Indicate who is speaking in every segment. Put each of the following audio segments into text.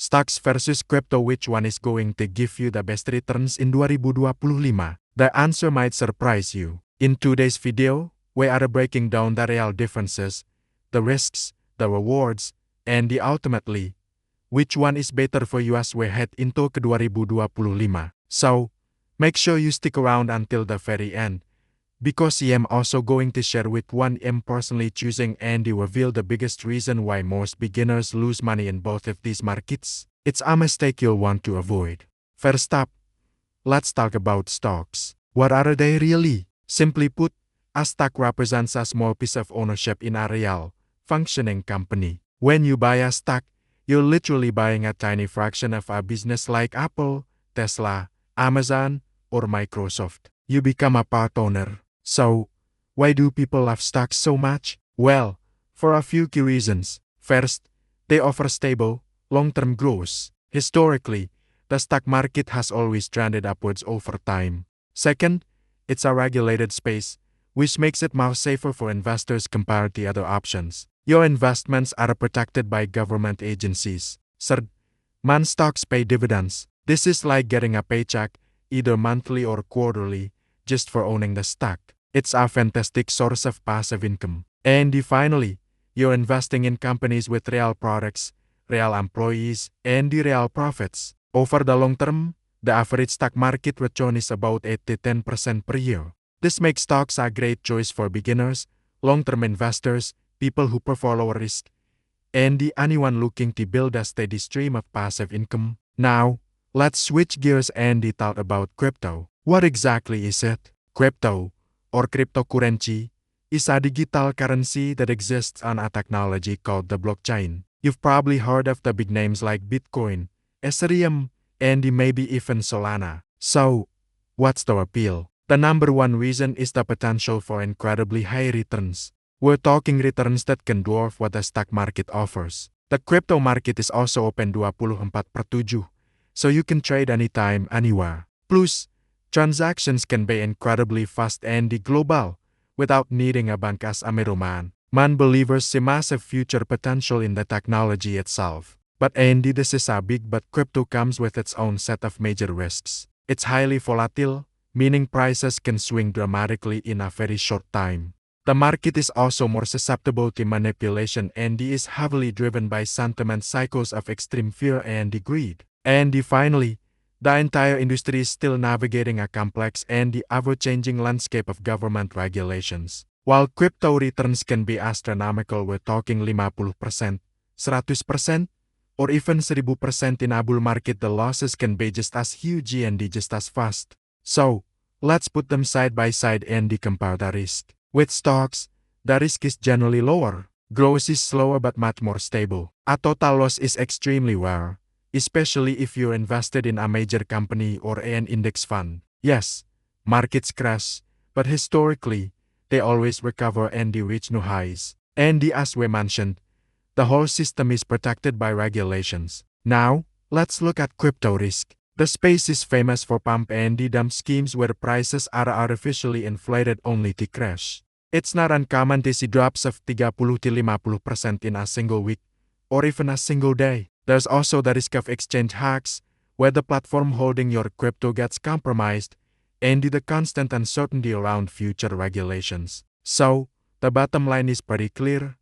Speaker 1: Stocks versus crypto, which one is going to give you the best returns in 2025? The answer might surprise you. In today's video, we are breaking down the real differences, the risks, the rewards, and ultimately, which one is better for you as we head into 2025. So, make sure you stick around until the very end, because I am also going to share which one I'm personally choosing and reveal the biggest reason why most beginners lose money in both of these markets. It's a mistake you'll want to avoid. First up, let's talk about stocks. What are they really? Simply put, a stock represents a small piece of ownership in a real, functioning company. When you buy a stock, you're literally buying a tiny fraction of a business like Apple, Tesla, Amazon, or Microsoft. You become a part owner. So, why do people love stocks so much? Well, for a few key reasons. First, they offer stable, long-term growth. Historically, the stock market has always trended upwards over time. Second, it's a regulated space, which makes it much safer for investors compared to other options. Your investments are protected by government agencies. Third, stocks pay dividends. This is like getting a paycheck, either monthly or quarterly, just for owning the stock. It's a fantastic source of passive income. And finally, you're investing in companies with real products, real employees, and real profits. Over the long term, the average stock market return is about 8 to 10% per year. This makes stocks a great choice for beginners, long-term investors, people who prefer lower risk, and anyone looking to build a steady stream of passive income. Now, let's switch gears and talk about crypto. What exactly is it? Crypto, or cryptocurrency, is a digital currency that exists on a technology called the blockchain. You've probably heard of the big names like Bitcoin, Ethereum, and maybe even Solana. So, what's the appeal? The number one reason is the potential for incredibly high returns. We're talking returns that can dwarf what the stock market offers. The crypto market is also open 24/7, so you can trade anytime, anywhere. Plus, transactions can be incredibly fast and global, without needing a bank as a middleman. Believers see massive future potential in the technology itself. But this is a big but crypto comes with its own set of major risks. It's highly volatile, meaning prices can swing dramatically in a very short time. The market is also more susceptible to manipulation and is heavily driven by sentiment cycles of extreme fear and greed. And finally, the entire industry is still navigating a complex and ever-changing landscape of government regulations. While crypto returns can be astronomical, we're talking 50%, 100%, or even 1000% in a bull market, the losses can be just as huge and just as fast. So, let's put them side by side and compare the risk. With stocks, the risk is generally lower. Growth is slower but much more stable. A total loss is extremely rare, especially if you're invested in a major company or an index fund. Yes, markets crash, but historically, they always recover and reach new highs. And as we mentioned, the whole system is protected by regulations. Now, let's look at crypto risk. The space is famous for pump and dump schemes where prices are artificially inflated only to crash. It's not uncommon to see drops of 30 to 50% in a single week, or even a single day. There's also the risk of exchange hacks, where the platform holding your crypto gets compromised, and the constant uncertainty around future regulations. So, the bottom line is pretty clear.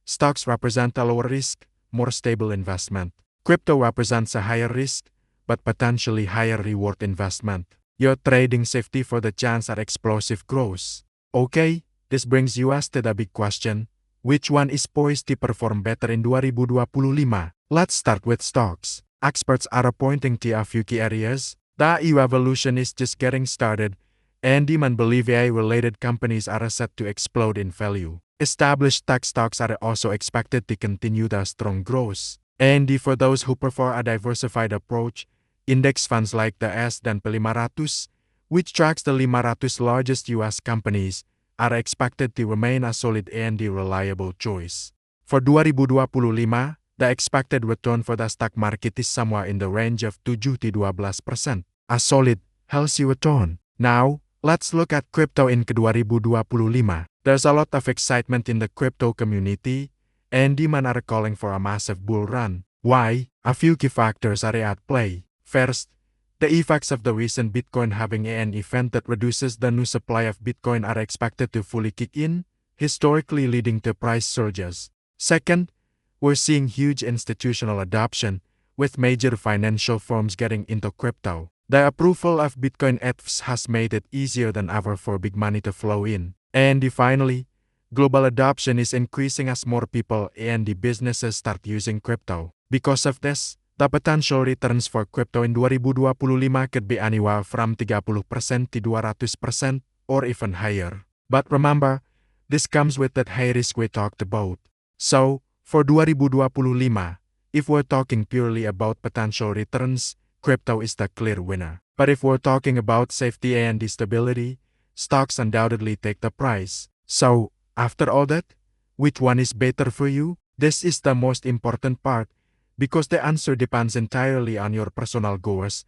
Speaker 1: Stocks represent a lower risk, more stable investment. Crypto represents a higher risk, but potentially higher reward investment. You're trading safety for the chance at explosive growth. Okay, this brings us to the big question. Which one is poised to perform better in 2025? Let's start with stocks. Experts are pointing to a few key areas. The evolution is just getting started, and demand believe AI-related companies are set to explode in value. Established tech stocks are also expected to continue their strong growth. And for those who prefer a diversified approach, index funds like the S&P 500, which tracks the 500 largest U.S. companies, are expected to remain a solid and reliable choice. For 2025, the expected return for the stock market is somewhere in the range of 7 to 12%, a solid, healthy return. Now, let's look at crypto in 2025. There's a lot of excitement in the crypto community, and demand are calling for a massive bull run. Why? A few key factors are at play. First, the effects of the recent Bitcoin halving an event that reduces the new supply of Bitcoin are expected to fully kick in, historically leading to price surges. Second, we're seeing huge institutional adoption, with major financial firms getting into crypto. The approval of Bitcoin ETFs has made it easier than ever for big money to flow in. And finally, global adoption is increasing as more people and businesses start using crypto. Because of this, the potential returns for crypto in 2025 could be anywhere from 30% to 200% or even higher. But remember, this comes with that high risk we talked about. So, for 2025, if we're talking purely about potential returns, crypto is the clear winner. But if we're talking about safety and stability, stocks undoubtedly take the prize. So, after all that, which one is better for you? This is the most important part, because the answer depends entirely on your personal goals,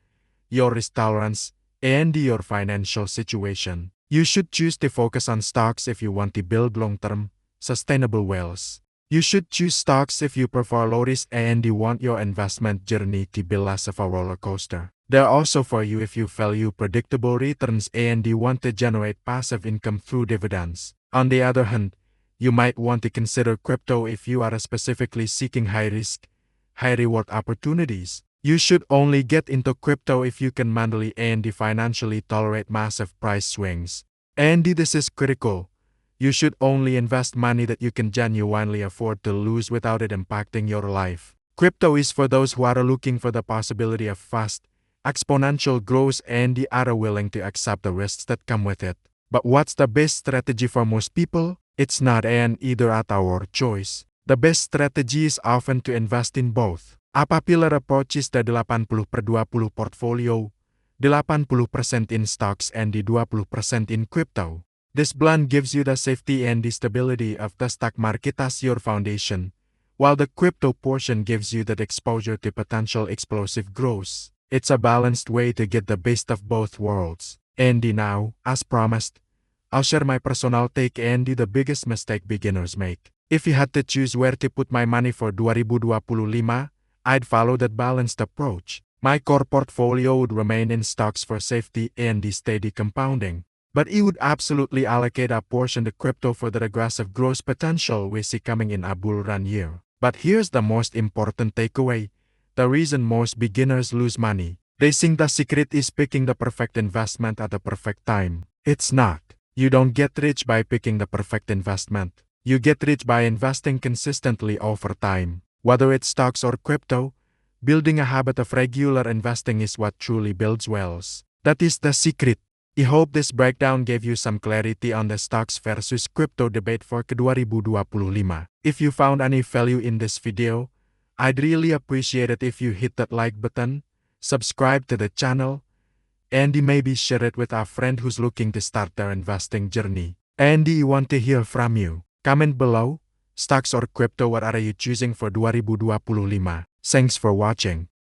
Speaker 1: your risk tolerance, and your financial situation. You should choose to focus on stocks if you want to build long-term, sustainable wealth. You should choose stocks if you prefer low risk and you want your investment journey to be less of a roller coaster. They're also for you if you value predictable returns and you want to generate passive income through dividends. On the other hand, you might want to consider crypto if you are specifically seeking high risk, high reward opportunities. You should only get into crypto if you can mentally and financially tolerate massive price swings. And this is critical. You should only invest money that you can genuinely afford to lose without it impacting your life. Crypto is for those who are looking for the possibility of fast, exponential growth and are willing to accept the risks that come with it. But what's the best strategy for most people? It's not an either-or choice. The best strategy is often to invest in both. A popular approach is the 80/20 portfolio, 80% in stocks and 20% in crypto. This blend gives you the safety and the stability of the stock market as your foundation, while the crypto portion gives you that exposure to potential explosive growth. It's a balanced way to get the best of both worlds. And now, as promised, I'll share my personal take and the biggest mistake beginners make. If you had to choose where to put my money for 2025, I'd follow that balanced approach. My core portfolio would remain in stocks for safety and the steady compounding. But it would absolutely allocate a portion to crypto for the aggressive growth potential we see coming in a bull run year. But here's the most important takeaway. The reason most beginners lose money. They think the secret is picking the perfect investment at the perfect time. It's not. You don't get rich by picking the perfect investment. You get rich by investing consistently over time. Whether it's stocks or crypto, building a habit of regular investing is what truly builds wealth. That is the secret. I hope this breakdown gave you some clarity on the stocks versus crypto debate for 2025. If you found any value in this video, I'd really appreciate it if you hit that like button, subscribe to the channel, and maybe share it with a friend who's looking to start their investing journey. And I want to hear from you. Comment below, stocks or crypto, what are you choosing for 2025? Thanks for watching.